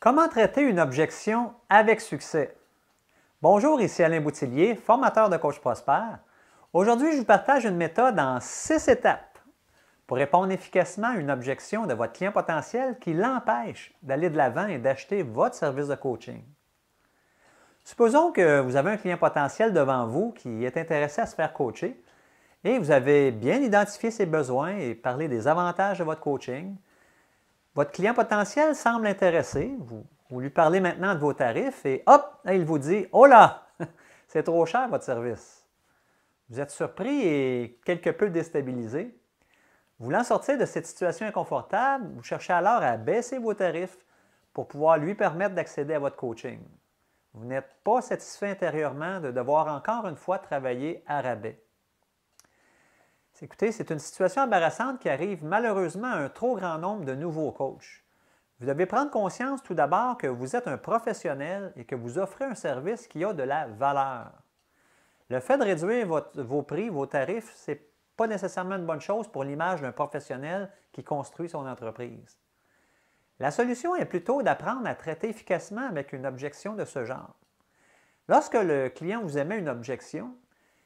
Comment traiter une objection avec succès? Bonjour, ici Alain Boutillier, formateur de coach prospère. Aujourd'hui, je vous partage une méthode en 6 étapes pour répondre efficacement à une objection de votre client potentiel qui l'empêche d'aller de l'avant et d'acheter votre service de coaching. Supposons que vous avez un client potentiel devant vous qui est intéressé à se faire coacher et vous avez bien identifié ses besoins et parlé des avantages de votre coaching. Votre client potentiel semble intéressé, vous lui parlez maintenant de vos tarifs et hop, il vous dit « Oh là, c'est trop cher votre service ». Vous êtes surpris et quelque peu déstabilisé. Voulant sortir de cette situation inconfortable, vous cherchez alors à baisser vos tarifs pour pouvoir lui permettre d'accéder à votre coaching. Vous n'êtes pas satisfait intérieurement de devoir encore une fois travailler à rabais. Écoutez, c'est une situation embarrassante qui arrive malheureusement à un trop grand nombre de nouveaux coachs. Vous devez prendre conscience tout d'abord que vous êtes un professionnel et que vous offrez un service qui a de la valeur. Le fait de réduire vos prix, vos tarifs, ce n'est pas nécessairement une bonne chose pour l'image d'un professionnel qui construit son entreprise. La solution est plutôt d'apprendre à traiter efficacement avec une objection de ce genre. Lorsque le client vous émet une objection,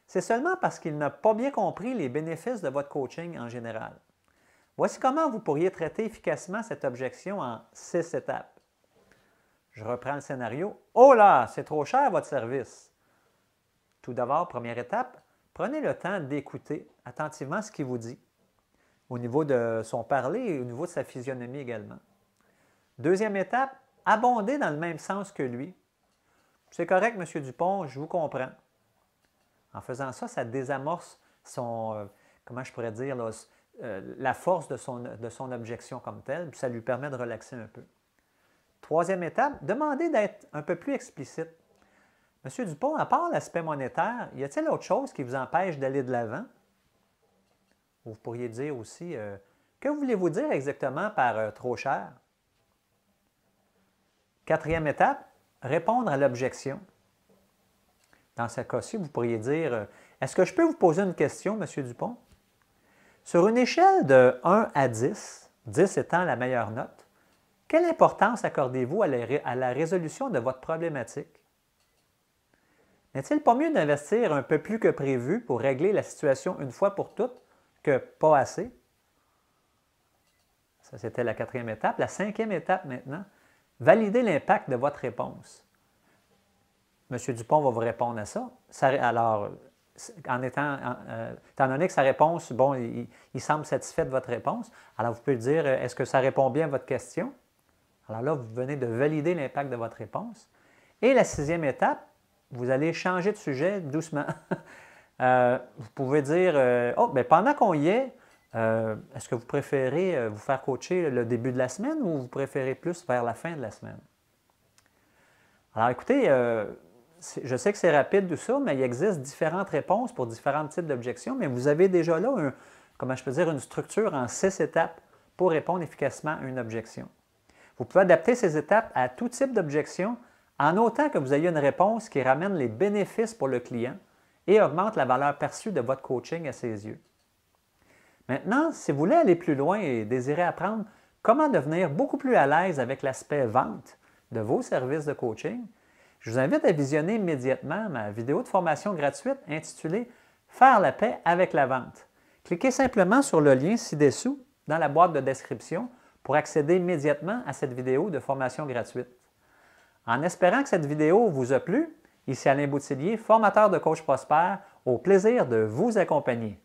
c'est seulement parce qu'il n'a pas bien compris les bénéfices de votre coaching en général. Voici comment vous pourriez traiter efficacement cette objection en 6 étapes. Je reprends le scénario. « Oh là, c'est trop cher votre service! » Tout d'abord, première étape, prenez le temps d'écouter attentivement ce qu'il vous dit, au niveau de son parler et au niveau de sa physionomie également. Deuxième étape, abondez dans le même sens que lui. « C'est correct, M. Dupont, je vous comprends. » En faisant ça, ça désamorce comment je pourrais dire, là, la force de son objection comme telle, puis ça lui permet de relaxer un peu. Troisième étape, demandez d'être un peu plus explicite. Monsieur Dupont, à part l'aspect monétaire, y a-t-il autre chose qui vous empêche d'aller de l'avant? Vous pourriez dire aussi, que voulez-vous dire exactement par trop cher? Quatrième étape, répondre à l'objection. Dans ce cas-ci, vous pourriez dire « Est-ce que je peux vous poser une question, M. Dupont? » Sur une échelle de 1 à 10, 10 étant la meilleure note, quelle importance accordez-vous à la résolution de votre problématique? N'est-il pas mieux d'investir un peu plus que prévu pour régler la situation une fois pour toutes que pas assez? Ça, c'était la quatrième étape. La cinquième étape maintenant, validez l'impact de votre réponse. M. Dupont va vous répondre à ça. Alors, étant donné que sa réponse, bon, il semble satisfait de votre réponse, alors vous pouvez dire, est-ce que ça répond bien à votre question? Alors là, vous venez de valider l'impact de votre réponse. Et la sixième étape, vous allez changer de sujet doucement. Vous pouvez dire, oh, bien, pendant qu'on y est, est-ce que vous préférez vous faire coacher le début de la semaine ou vous préférez plus vers la fin de la semaine? Alors, écoutez, je sais que c'est rapide tout ça, mais il existe différentes réponses pour différents types d'objections, mais vous avez déjà là, comment je peux dire, une structure en 6 étapes pour répondre efficacement à une objection. Vous pouvez adapter ces étapes à tout type d'objection en autant que vous ayez une réponse qui ramène les bénéfices pour le client et augmente la valeur perçue de votre coaching à ses yeux. Maintenant, si vous voulez aller plus loin et désirez apprendre comment devenir beaucoup plus à l'aise avec l'aspect vente de vos services de coaching, je vous invite à visionner immédiatement ma vidéo de formation gratuite intitulée « Faire la paix avec la vente ». Cliquez simplement sur le lien ci-dessous dans la boîte de description pour accéder immédiatement à cette vidéo de formation gratuite. En espérant que cette vidéo vous a plu, ici Alain Boutillier, formateur de coach prospère, au plaisir de vous accompagner.